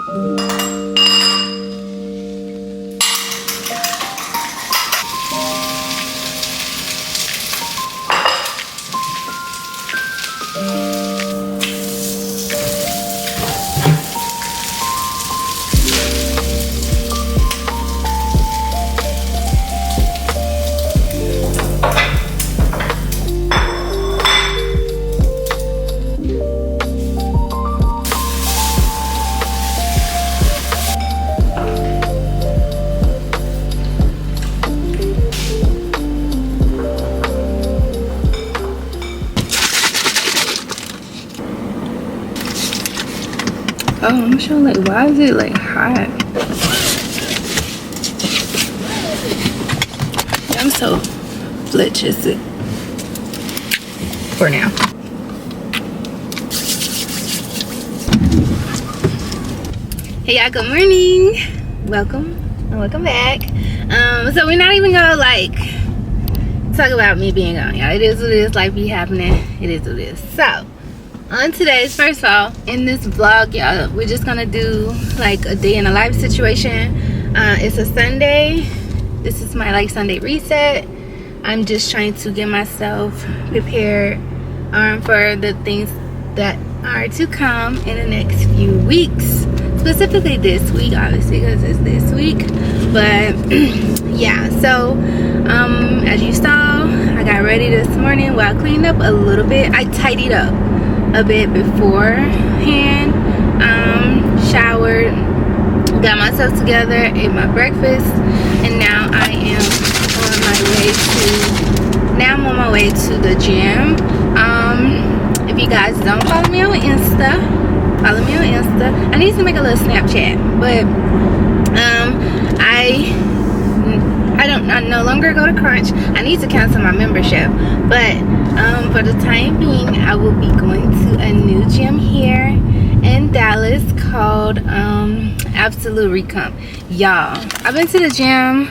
Oh, I'm sure, like, why is it like hot? I'm so fletched for now. Hey y'all, good morning. Welcome and welcome back. So we're not even gonna like talk about me being gone, y'all. It is what it is, life be happening. It is what it is. So on today's, first of all, in this vlog, y'all, we're just gonna do like a day in a life situation. It's a Sunday. This is my like Sunday reset. I'm just trying to get myself prepared for the things that are to come in the next few weeks, specifically this week, obviously, because it's this week. But yeah, so as you saw, I got ready this morning. Well, I cleaned up a little bit. I tidied up a bit beforehand, showered, got myself together, ate my breakfast, and now I am on my way to the gym. If you guys don't follow me on Insta, follow me on Insta. I need to make a little Snapchat, but I no longer go to Crunch. I need to cancel my membership, but for the time being, I will be going to a new gym here in Dallas called Absolute Recomp. Y'all, I've been to the gym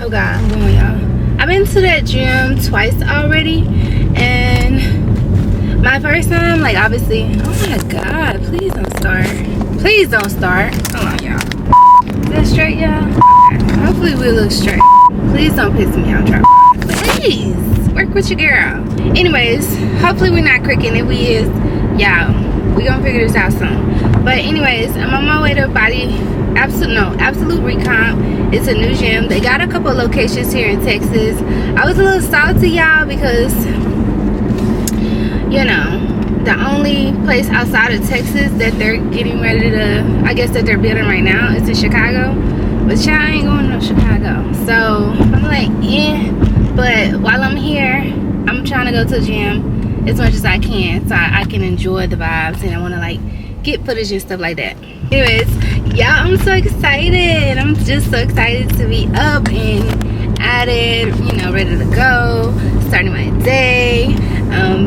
oh god, I'm going, y'all. I've been to that gym twice already, and my first time, like, obviously, oh my god, please don't start. Hold on, y'all. Is that straight, y'all? Hopefully we look straight. Please don't piss me off, Trap. Please work with your girl. Anyways, hopefully we're not cricking. If we is, y'all, we gonna figure this out soon. But anyways, I'm on my way to Absolute Recomp. It's a new gym. They got a couple locations here in Texas. I was a little salty, y'all, because you know, the only place outside of Texas that they're getting ready to, I guess, that they're building right now is in Chicago. But y'all ain't going to Chicago. So I'm like, but while I'm here, I'm trying to go to the gym as much as I can, so I can enjoy the vibes, and I want to like get footage and stuff like that. Anyways, y'all, I'm so excited. I'm just so excited to be up and at it, you know, ready to go, starting my day.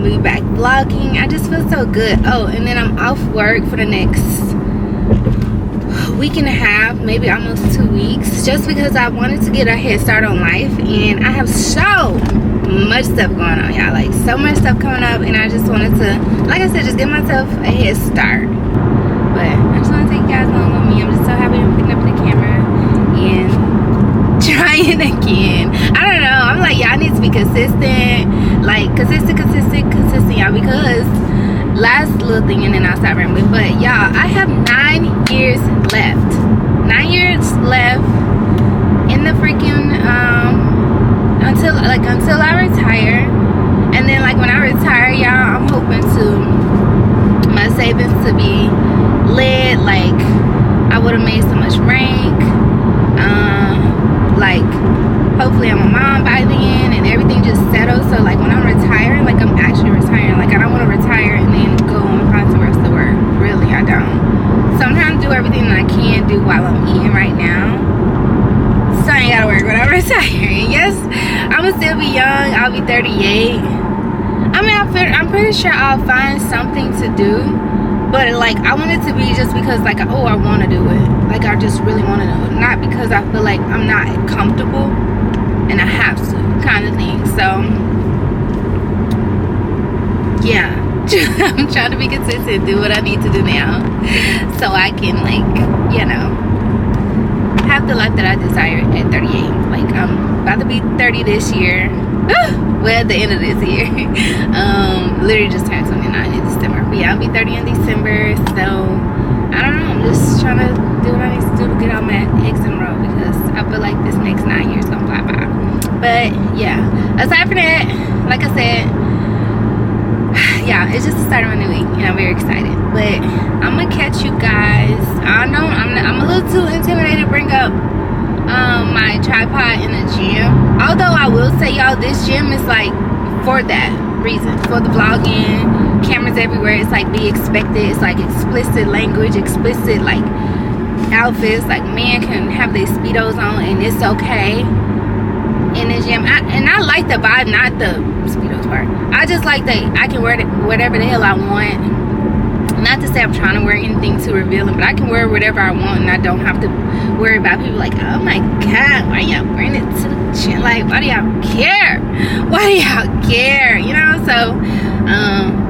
Be back vlogging. I just feel so good. Oh, and then I'm off work for the next week and a half, maybe almost 2 weeks, just because I wanted to get a head start on life, and I have so much stuff going on, y'all, like so much stuff coming up, and I just wanted to, like I said, just give myself a head start. But I just want to take you guys along with me. I'm just so happy I'm picking up the camera and trying again. I don't know, I'm like, y'all need to be consistent, like consistent, y'all, because last little thing, and then I'll stop rambling. But y'all, I have 9 years left. 9 years left in the freaking until I retire. And then like when I retire, y'all, I'm hoping to my savings to be lit. Like I would have made so much rank. Like hopefully I'm a mom by then and everything just settles. So like when I'm retiring, like I'm actually retiring. Like I don't want to retire and then go and find somewhere else to work. Really, I don't. So I'm trying to do everything that I can do while I'm eating right now, so I ain't gotta work when I'm retiring. Yes, I'm gonna still be young. I'll be 38. I mean, I'm pretty sure I'll find something to do, but like I want it to be just because like, oh, I want to do it. Like I just really want to do it, not because I feel like I'm not comfortable and I have to, kind of thing. So yeah, I'm trying to be consistent, do what I need to do now, so I can, like, you know, have the life that I desire at 38. Like, I'm about to be 30 this year. Well, at the end of this year. Literally just turned 29 in December. But yeah, I'll be 30 in December. So I don't know. I'm just trying to do what I need to do to get on my eggs in a row, because I feel like this next 9 years gonna fly by. But yeah, aside from that, like I said, yeah, it's just the start of a new week, and I'm very excited. But I'm gonna catch you guys. I know I'm a little too intimidated to bring up my tripod in the gym. Although I will say, y'all, this gym is like for that reason, for the vlogging, cameras everywhere. It's like be expected. It's like explicit language, explicit like outfits. Like men can have their speedos on and it's okay in the gym. I like the vibe, not the speedos part. I just like that I can wear whatever the hell I want. Not to say I'm trying to wear anything too revealing, but I can wear whatever I want, and I don't have to worry about people like, oh my god, why y'all bring it to the chin? Like, why do y'all care? Why do y'all care? You know? So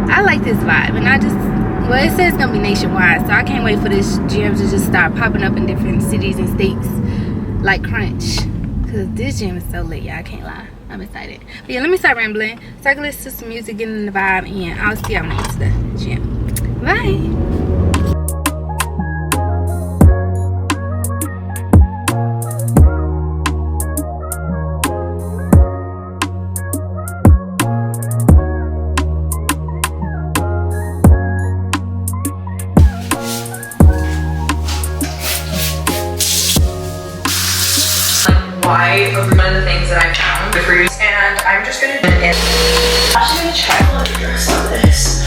I like this vibe, and I just, well, it says it's gonna be nationwide, so I can't wait for this gym to just start popping up in different cities and states like Crunch, because this gym is so lit, y'all. I can't lie. I'm excited. But yeah, let me start rambling so I can listen to some music, get in the vibe, and I'll see y'all when I get to the gym. Bye. Why are one of the things that I found the fruits, and I'm just gonna actually gonna try on the dress on this.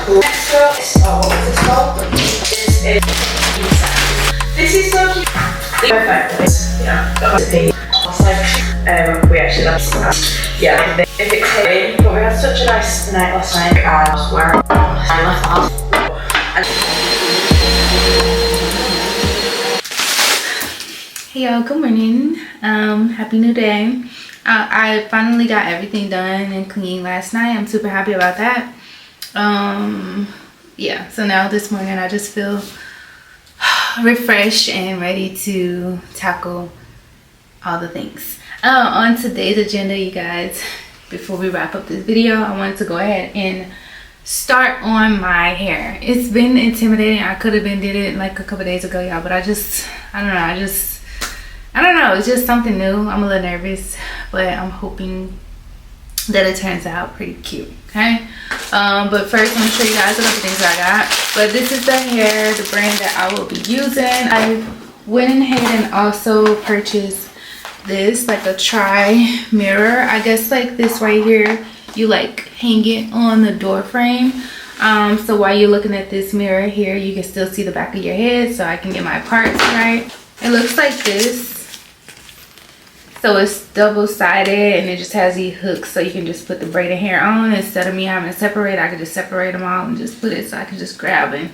Extra, what was this called? This is so cute. Perfect. Yeah. We actually love yeah. If it came, but we had such a nice night last night. I was wearing I left the house. Hey y'all, good morning. Happy new day. I finally got everything done and clean last night. I'm super happy about that. Yeah, so now this morning I just feel refreshed and ready to tackle all the things. On today's agenda, you guys, before we wrap up this video, I wanted to go ahead and start on my hair. It's been intimidating. I could have been did it like a couple days ago, y'all, but I don't know, it's just something new. I'm a little nervous, but I'm hoping that it turns out pretty cute. Okay, but first I'm gonna show you guys a couple things I got. But this is the hair, the brand that I will be using. I went ahead and also purchased this, like a tri mirror. I guess like this right here, you like hang it on the door frame. So while you're looking at this mirror here, you can still see the back of your head, so I can get my parts right. It looks like this. So it's double-sided, and it just has these hooks, so you can just put the braided hair on. Instead of me having to separate, I could just separate them all and just put it, so I can just grab and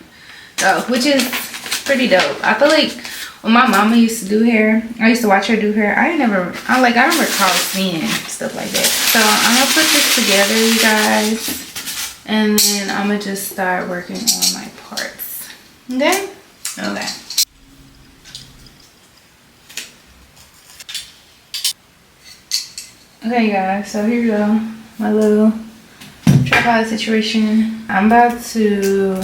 go, which is pretty dope. I feel like when my mama used to do hair, I used to watch her do hair. I don't recall seeing stuff like that. So I'm gonna put this together, you guys, and then I'm gonna just start working on my parts. Okay? Okay. Okay guys, so here we go, my little tripod situation. I'm about to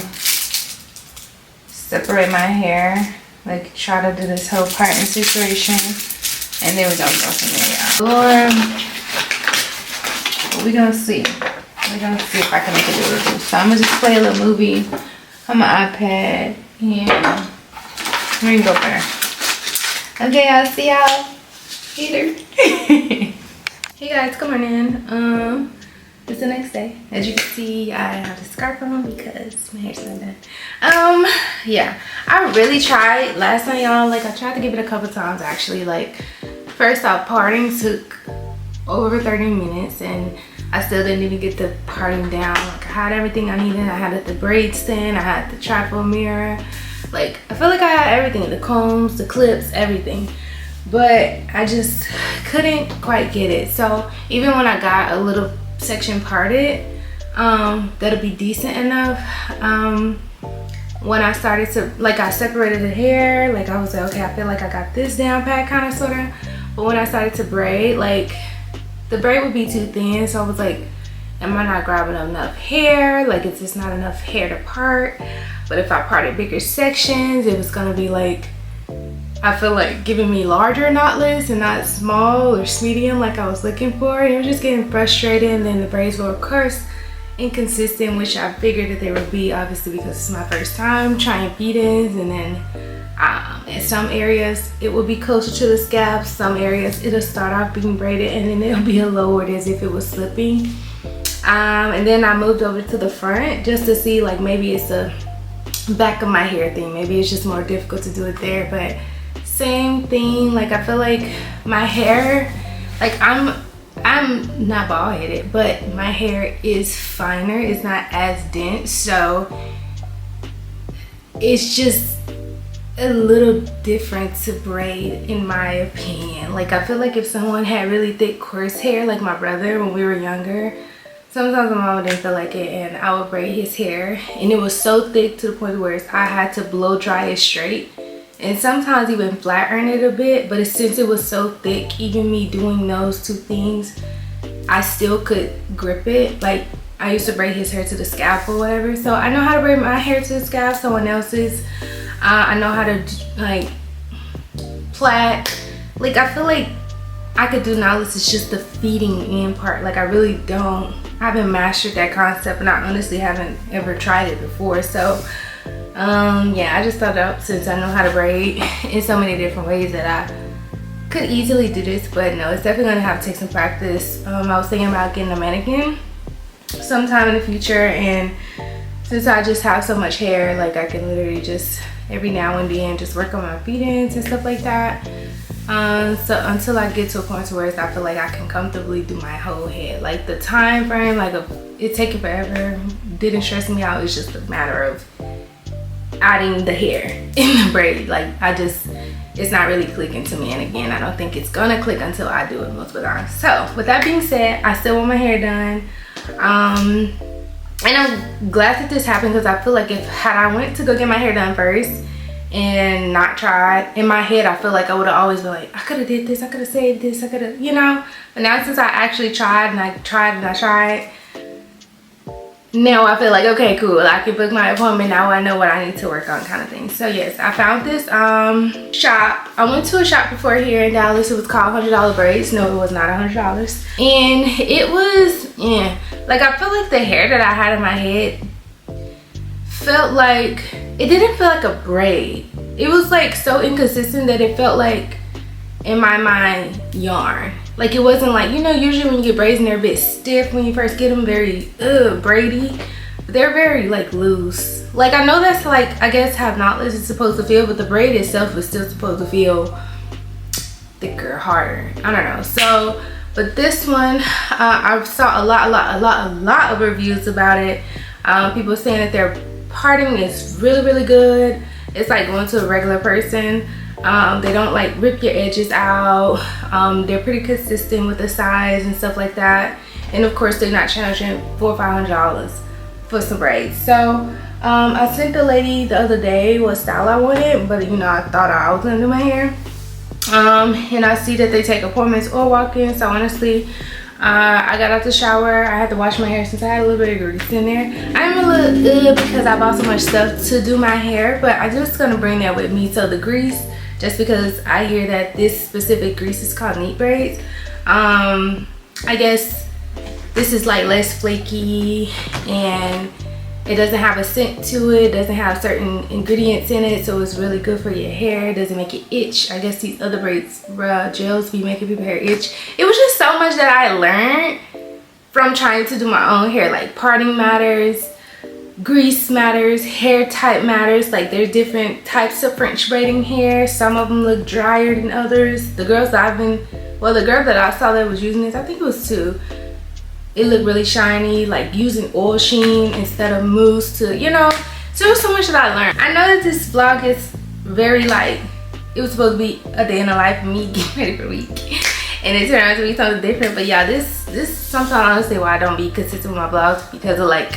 separate my hair, like try to do this whole parting situation, and then we're gonna go from there, y'all. Lord, we're gonna see. We're gonna see if I can make it do it. So I'm gonna just play a little movie on my iPad, and we're gonna go there. Okay, I'll see y'all later. Hey guys, good morning. It's the next day. As you can see, I have the scarf on because my hair's not done. Yeah, I really tried last night, y'all. Like, I tried to give it a couple times actually. Like, first off, parting took over 30 minutes, and I still didn't even get the parting down. Like, I had everything I needed. I had the braid stand, I had the tripod mirror. Like, I feel like I had everything, the combs, the clips, everything. But I just couldn't quite get it. So even when I got a little section parted, that'll be decent enough. When I started to, like, I separated the hair, like I was like, okay, I feel like I got this down pat kind of sort of. But when I started to braid, like the braid would be too thin, so I was like, am I not grabbing enough hair? Like, it's just not enough hair to part. But if I parted bigger sections, it was gonna be like, I feel like giving me larger knotless and not small or medium like I was looking for. And it was just getting frustrated, and then the braids were of course inconsistent, which I figured that they would be, obviously because it's my first time trying beat-ins. And then in some areas it will be closer to the scalp, some areas it'll start off being braided and then it'll be lowered as if it was slipping. And then I moved over to the front just to see, like, maybe it's a back of my hair thing, maybe it's just more difficult to do it there. But same thing, like I feel like my hair, like I'm not bald-headed, but my hair is finer, it's not as dense, so it's just a little different to braid in my opinion. Like, I feel like if someone had really thick coarse hair like my brother when we were younger, sometimes my mom didn't feel like it and I would braid his hair and it was so thick to the point where I had to blow dry it straight and sometimes even flat iron it a bit. But since it was so thick, even me doing those two things, I still could grip it. Like, I used to braid his hair to the scalp or whatever, so I know how to braid my hair to the scalp, someone else's. I know how to like plait. Like, I feel like I could do knotless, it's just the feeding in part. Like, I haven't mastered that concept, and I honestly haven't ever tried it before. So yeah, I just thought up, since I know how to braid in so many different ways, that I could easily do this. But no, it's definitely gonna have to take some practice. I was thinking about getting a mannequin sometime in the future, and since I just have so much hair, like I can literally just every now and then just work on my feet-ins and stuff like that. So until I get to a point where I feel like I can comfortably do my whole head, like the time frame, like it taking forever didn't stress me out. It's just a matter of adding the hair in the braid. Like, it's not really clicking to me, and again, I don't think it's gonna click until I do it most of the time. So with that being said, I still want my hair done, and I'm glad that this happened, because I feel like had I went to go get my hair done first and not tried, in my head I feel like I would have always been like, I could have did this, I could have saved this, I could have, you know. But now since I actually tried and I tried, now I feel like, okay, cool, I can book my appointment, now I know what I need to work on, kind of thing. So yes, I found this shop. I went to a shop before here in Dallas. It was called $100 Braids. No, it was not $100, and it was, yeah, like, I feel like the hair that I had in my head felt like, it didn't feel like a braid. It was like so inconsistent that it felt like, in my mind, yarn. Like, it wasn't like, you know, usually when you get braids and they're a bit stiff when you first get them, very braidy. They're very like loose. Like, I know that's like, I guess how knotless is supposed to feel, but the braid itself is still supposed to feel thicker, harder. I don't know. So, but this one, I saw a lot of reviews about it. People saying that their parting is really good. It's like going to a regular person. They don't like rip your edges out. They're pretty consistent with the size and stuff like that. And of course, they're not charging $400 or $500 for some braids. So I sent the lady the other day what style I wanted, but you know, I thought I was gonna do my hair. And I see that they take appointments or walk-ins. So honestly, I got out the shower. I had to wash my hair since I had a little bit of grease in there. I'm a little because I bought so much stuff to do my hair, but I'm just gonna bring that with me. So the grease, just because I hear that this specific grease is called neat braids. I guess this is like less flaky, and it doesn't have a scent to it, doesn't have certain ingredients in it, so it's really good for your hair. It doesn't make it itch. I guess these other braids gels be making people hair itch. It was just so much that I learned from trying to do my own hair. Like, parting matters, grease matters, hair type matters. Like, there's different types of French braiding hair. Some of them look drier than others. The girls that the girl that I saw that was using this, I think it was two, it looked really shiny, like using oil sheen instead of mousse to, you know. So there was so much that I learned. I know that this vlog is very like, it was supposed to be a day in the life of me getting ready for the week. and it turned out to be something different. But yeah, this sometimes honestly why I don't be consistent with my vlogs, because of like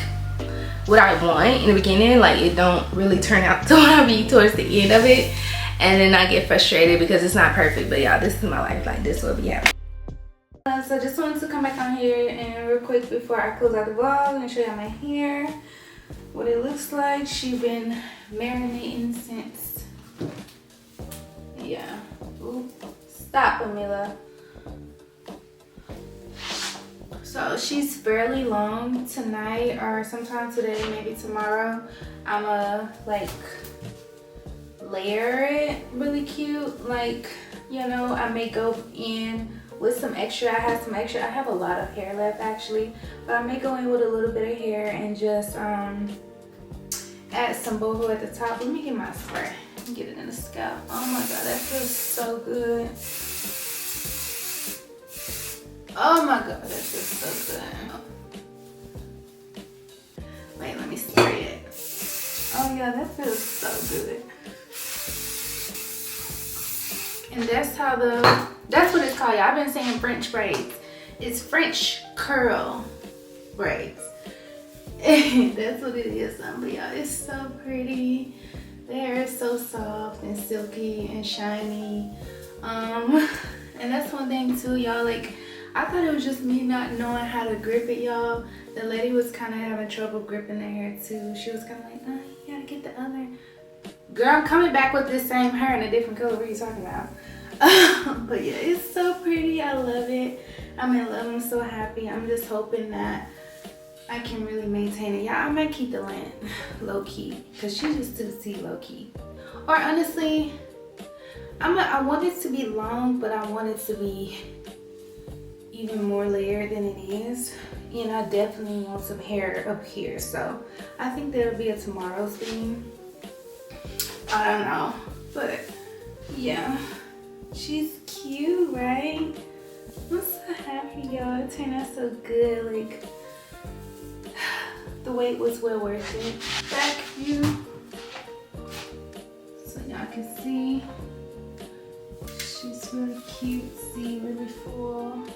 what I want in the beginning, like it don't really turn out to what I be towards the end of it, and then I get frustrated because it's not perfect. But yeah, this is my life, like this will be happening. So just wanted to come back on here and real quick before I close out the vlog and show you my hair, what it looks like. She's been marinating since, yeah. Ooh, stop, Amila. So she's fairly long. Tonight or sometime today, maybe tomorrow, I'ma like layer it really cute. Like, you know, I may go in with some extra. I have a lot of hair left actually, but I may go in with a little bit of hair and just add some boho at the top. Let me get my spray. Get it in the scalp. Oh my god, that feels so good. Oh my god, that feels so good. Wait, let me spray it. Oh yeah, that feels so good. And that's what it's called, y'all. I've been saying French braids. It's French curl braids. That's what it is, but y'all, it's so pretty. The hair is so soft and silky and shiny. And that's one thing too, y'all. Like, I thought it was just me not knowing how to grip it, y'all. The lady was kind of having trouble gripping the hair too. She was kind of like, you gotta get the other. Girl, I'm coming back with this same hair in a different color. What are you talking about? But yeah, it's so pretty. I love it. I'm in love. I'm so happy. I'm just hoping that I can really maintain it. Yeah, I might keep the length low key, because she's just too see low key. Or honestly, I want it to be long, but I want it to be even more layered than it is. And I definitely want some hair up here. So I think that'll be a tomorrow's thing. I don't know, but yeah, she's cute, right? I'm so happy, y'all. It turned out so good. Like, the wait was well worth it. Back view, so y'all can see she's really cute. See, really full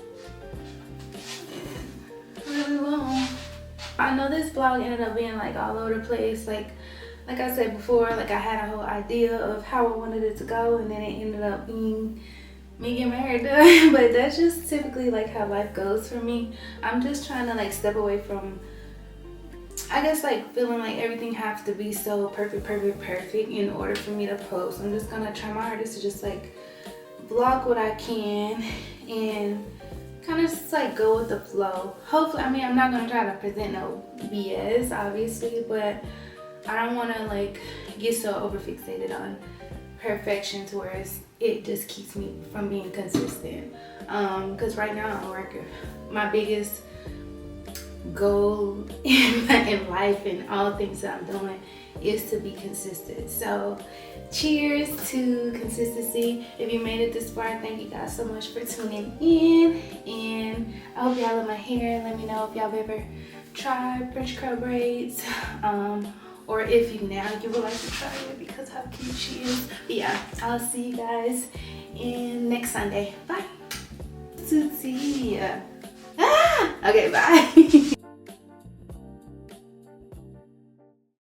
and really long. I know this vlog ended up being like all over the place. Like I said before, like I had a whole idea of how I wanted it to go, and then it ended up being me getting my hair done. But that's just typically like how life goes for me. I'm just trying to like step away from, I guess, like feeling like everything has to be so perfect in order for me to post. I'm just gonna try my hardest to just like vlog what I can and kind of just like go with the flow. Hopefully, I mean, I'm not gonna try to present no BS, obviously, but I don't want to like get so over fixated on perfection to where it just keeps me from being consistent. Because right now I'm working. My biggest goal in life and all things that I'm doing is to be consistent. So cheers to consistency. If you made it this far, thank you guys so much for tuning in, and I hope y'all love my hair. Let me know if y'all have ever tried French curl braids, or if you would like to try it because how cute she is. But yeah, I'll see you guys in next Sunday. Bye. Tootsie. Okay, bye.